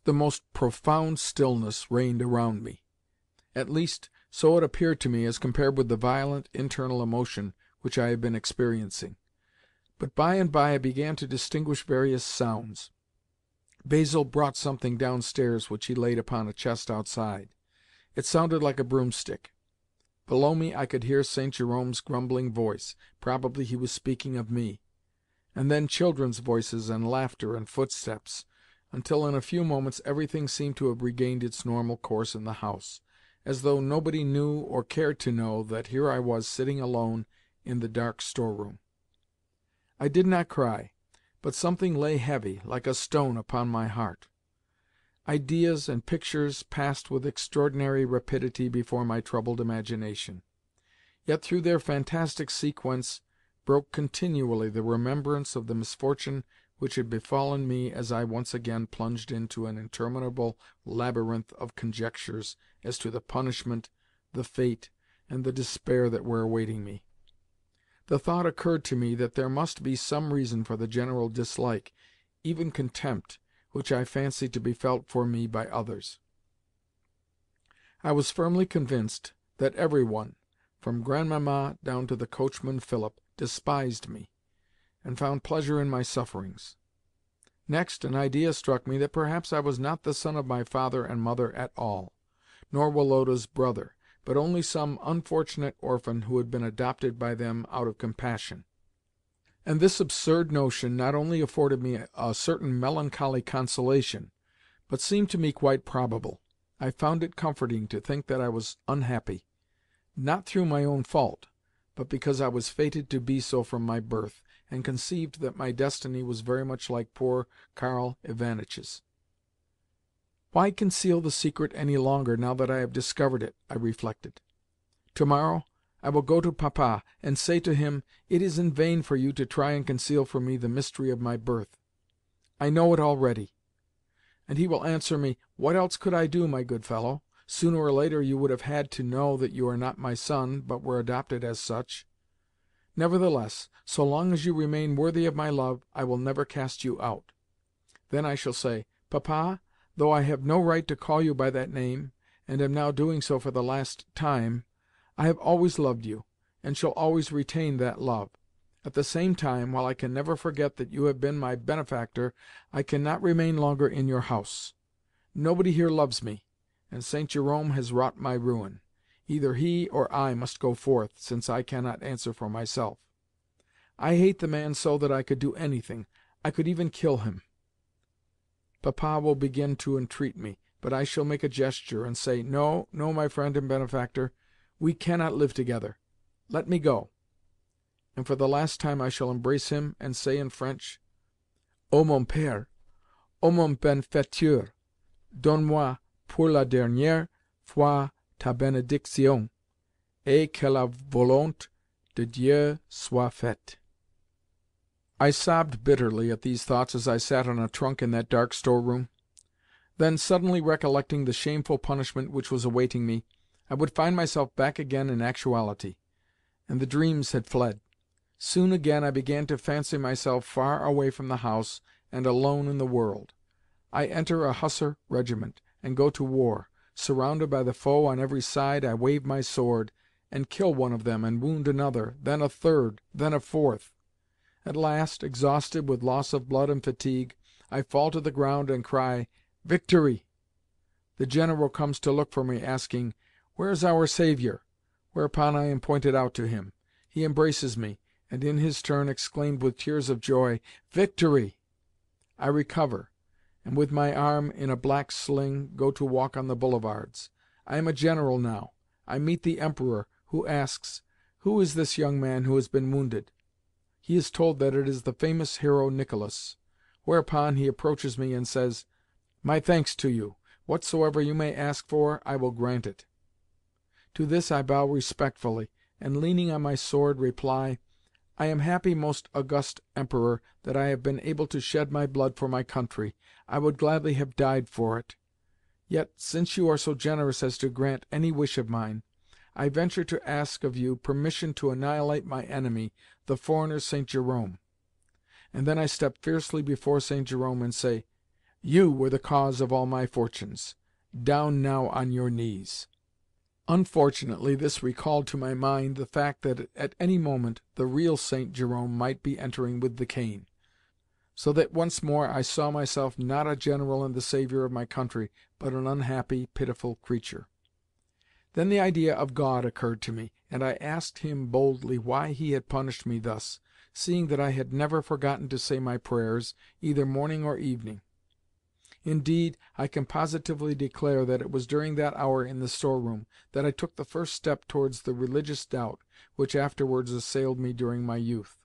the most profound stillness reigned around me. At least, so it appeared to me as compared with the violent internal emotion which I had been experiencing. But by and by I began to distinguish various sounds. Basil brought something downstairs which he laid upon a chest outside. It sounded like a broomstick. Below me I could hear St. Jerome's grumbling voice. Probably he was speaking of me. And then children's voices and laughter and footsteps, until in a few moments everything seemed to have regained its normal course in the house, as though nobody knew or cared to know that here I was sitting alone in the dark store-room. I did not cry, but something lay heavy, like a stone, upon my heart. Ideas and pictures passed with extraordinary rapidity before my troubled imagination. Yet through their fantastic sequence broke continually the remembrance of the misfortune which had befallen me as I once again plunged into an interminable labyrinth of conjectures as to the punishment, the fate, and the despair that were awaiting me. The thought occurred to me that there must be some reason for the general dislike, even contempt, which I fancied to be felt for me by others. I was firmly convinced that every one, from Grandmamma down to the coachman Philip, despised me, and found pleasure in my sufferings. Next, an idea struck me that perhaps I was not the son of my father and mother at all, nor Woloda's brother, but only some unfortunate orphan who had been adopted by them out of compassion. And this absurd notion not only afforded me a certain melancholy consolation, but seemed to me quite probable. I found it comforting to think that I was unhappy, not through my own fault, but because I was fated to be so from my birth, and conceived that my destiny was very much like poor Karl Ivanitch's. Why conceal the secret any longer now that I have discovered it? I reflected. Tomorrow I will go to Papa and say to him, "It is in vain for you to try and conceal from me the mystery of my birth. I know it already." And he will answer me, "What else could I do, my good fellow? Sooner or later you would have had to know that you are not my son, but were adopted as such. Nevertheless, so long as you remain worthy of my love, I will never cast you out." Then I shall say, "Papa, though I have no right to call you by that name, and am now doing so for the last time, I have always loved you, and shall always retain that love. At the same time, while I can never forget that you have been my benefactor, I cannot remain longer in your house. Nobody here loves me, and St. Jerome has wrought my ruin. Either he or I must go forth, since I cannot answer for myself. I hate the man so that I could do anything. I could even kill him. Papa will begin to entreat me, but I shall make a gesture and say, 'No, no, my friend and benefactor, we cannot live together. Let me go.' And for the last time I shall embrace him and say in French, 'O mon père, ô mon benfaiteur, donne-moi pour la dernière fois ta bénédiction, et que la volonté de Dieu soit faite.'" I sobbed bitterly at these thoughts as I sat on a trunk in that dark store-room. Then, suddenly recollecting the shameful punishment which was awaiting me, I would find myself back again in actuality, and the dreams had fled. Soon again I began to fancy myself far away from the house and alone in the world. I enter a hussar regiment, and go to war. Surrounded by the foe on every side, I wave my sword, and kill one of them and wound another, then a third, then a fourth. At last, exhausted with loss of blood and fatigue, I fall to the ground and cry, "Victory!" The General comes to look for me, asking, "Where is our saviour?" Whereupon I am pointed out to him. He embraces me, and in his turn exclaimed with tears of joy, "Victory!" I recover, and with my arm in a black sling go to walk on the boulevards. I am a general now. I meet the Emperor, who asks, "Who is this young man who has been wounded?" He is told that it is the famous hero Nicholas. Whereupon he approaches me and says, "My thanks to you. Whatsoever you may ask for, I will grant it." To this I bow respectfully, and leaning on my sword, reply, "I am happy, most august Emperor, that I have been able to shed my blood for my country. I would gladly have died for it. Yet, since you are so generous as to grant any wish of mine, I venture to ask of you permission to annihilate my enemy, the foreigner St. Jerome." And then I step fiercely before St. Jerome and say, You were the cause of all my fortunes. Down now on your knees." Unfortunately this recalled to my mind the fact that at any moment the real St. Jerome might be entering with the cane, so that once more I saw myself not a general and the saviour of my country, but an unhappy, pitiful creature. Then the idea of God occurred to me, and I asked Him boldly why He had punished me thus, seeing that I had never forgotten to say my prayers, either morning or evening. Indeed, I can positively declare that it was during that hour in the store-room that I took the first step towards the religious doubt which afterwards assailed me during my youth.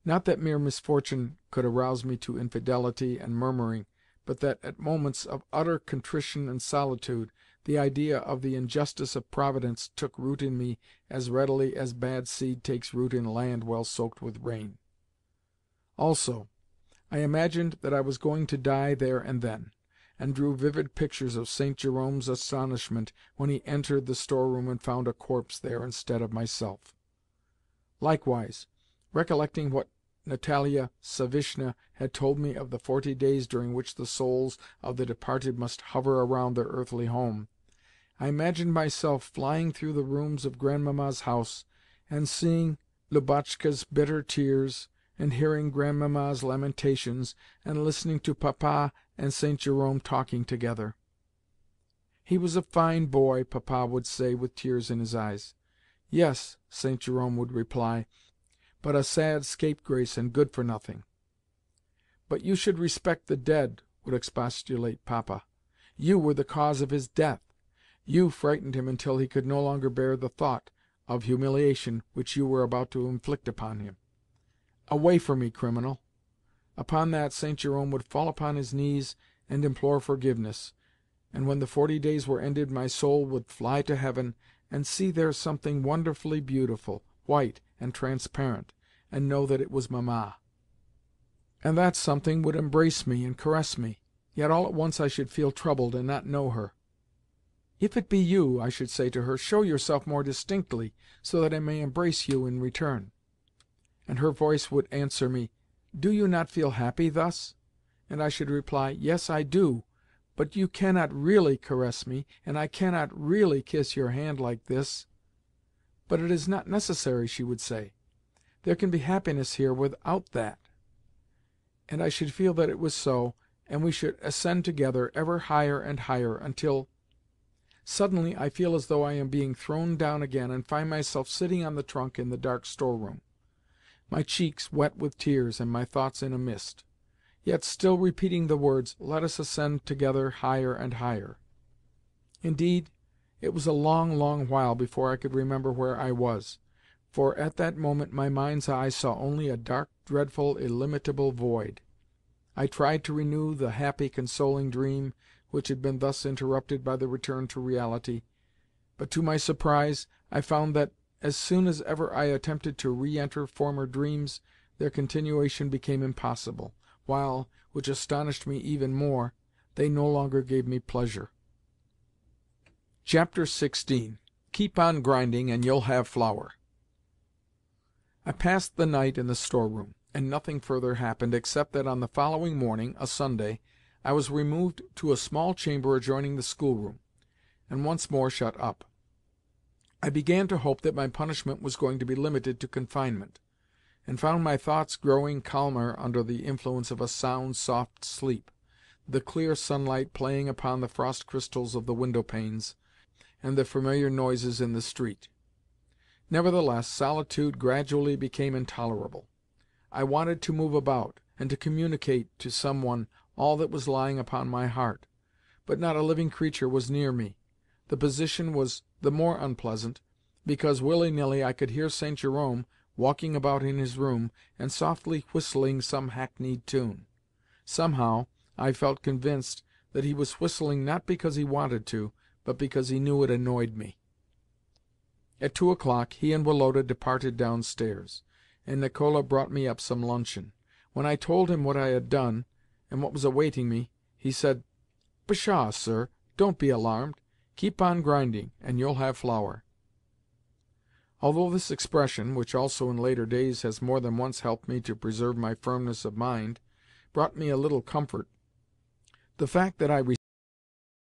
Not that mere misfortune could arouse me to infidelity and murmuring, but that, at moments of utter contrition and solitude, the idea of the injustice of Providence took root in me as readily as bad seed takes root in land well soaked with rain. Also, I imagined that I was going to die there and then, and drew vivid pictures of St. Jerome's astonishment when he entered the store-room and found a corpse there instead of myself. Likewise, recollecting what Natalia Savishna had told me of the 40 days during which the souls of the departed must hover around their earthly home, I imagined myself flying through the rooms of Grandmamma's house, and seeing Lubotshka's bitter tears, and hearing Grandmamma's lamentations, and listening to Papa and St. Jerome talking together. "He was a fine boy," Papa would say with tears in his eyes. "Yes," St. Jerome would reply, "but a sad scapegrace and good for nothing." "But you should respect the dead," would expostulate Papa. "You were the cause of his death. You frightened him until he could no longer bear the thought of humiliation which you were about to inflict upon him. Away from me, criminal!" Upon that St. Jerome would fall upon his knees and implore forgiveness, and when the 40 days were ended my soul would fly to heaven and see there something wonderfully beautiful, white and transparent, and know that it was Mamma. And that something would embrace me and caress me. Yet all at once I should feel troubled and not know her. "If it be you," I should say to her, "show yourself more distinctly, so that I may embrace you in return." And her voice would answer me, "Do you not feel happy thus?" And I should reply, "Yes, I do, but you cannot really caress me, and I cannot really kiss your hand like this." "But it is not necessary," she would say. "There can be happiness here without that." And I should feel that it was so, and we should ascend together ever higher and higher, until suddenly I feel as though I am being thrown down again, and find myself sitting on the trunk in the dark store-room, my cheeks wet with tears and my thoughts in a mist, yet still repeating the words, "Let us ascend together higher and higher." Indeed, it was a long, long while before I could remember where I was, for at that moment my mind's eye saw only a dark, dreadful, illimitable void. I tried to renew the happy, consoling dream which had been thus interrupted by the return to reality, but to my surprise I found that, as soon as ever I attempted to re-enter former dreams, their continuation became impossible, while, which astonished me even more, they no longer gave me pleasure. Chapter 16. Keep on grinding, and you'll have flour. I passed the night in the store-room, and nothing further happened except that on the following morning, a Sunday, I was removed to a small chamber adjoining the schoolroom, and once more shut up. I began to hope that my punishment was going to be limited to confinement, and found my thoughts growing calmer under the influence of a sound, soft sleep, the clear sunlight playing upon the frost crystals of the window-panes, and the familiar noises in the street. Nevertheless, solitude gradually became intolerable. I wanted to move about, and to communicate to some one all that was lying upon my heart, but not a living creature was near me. The position was the more unpleasant, because willy-nilly I could hear St. Jerome walking about in his room and softly whistling some hackneyed tune. Somehow, I felt convinced that he was whistling not because he wanted to, but because he knew it annoyed me. At 2 o'clock he and Woloda departed downstairs, and Nicola brought me up some luncheon. When I told him what I had done, and what was awaiting me, he said, "Pshaw, sir, don't be alarmed. Keep on grinding, and you'll have flour." Although this expression, which also in later days has more than once helped me to preserve my firmness of mind, brought me a little comfort, The fact that I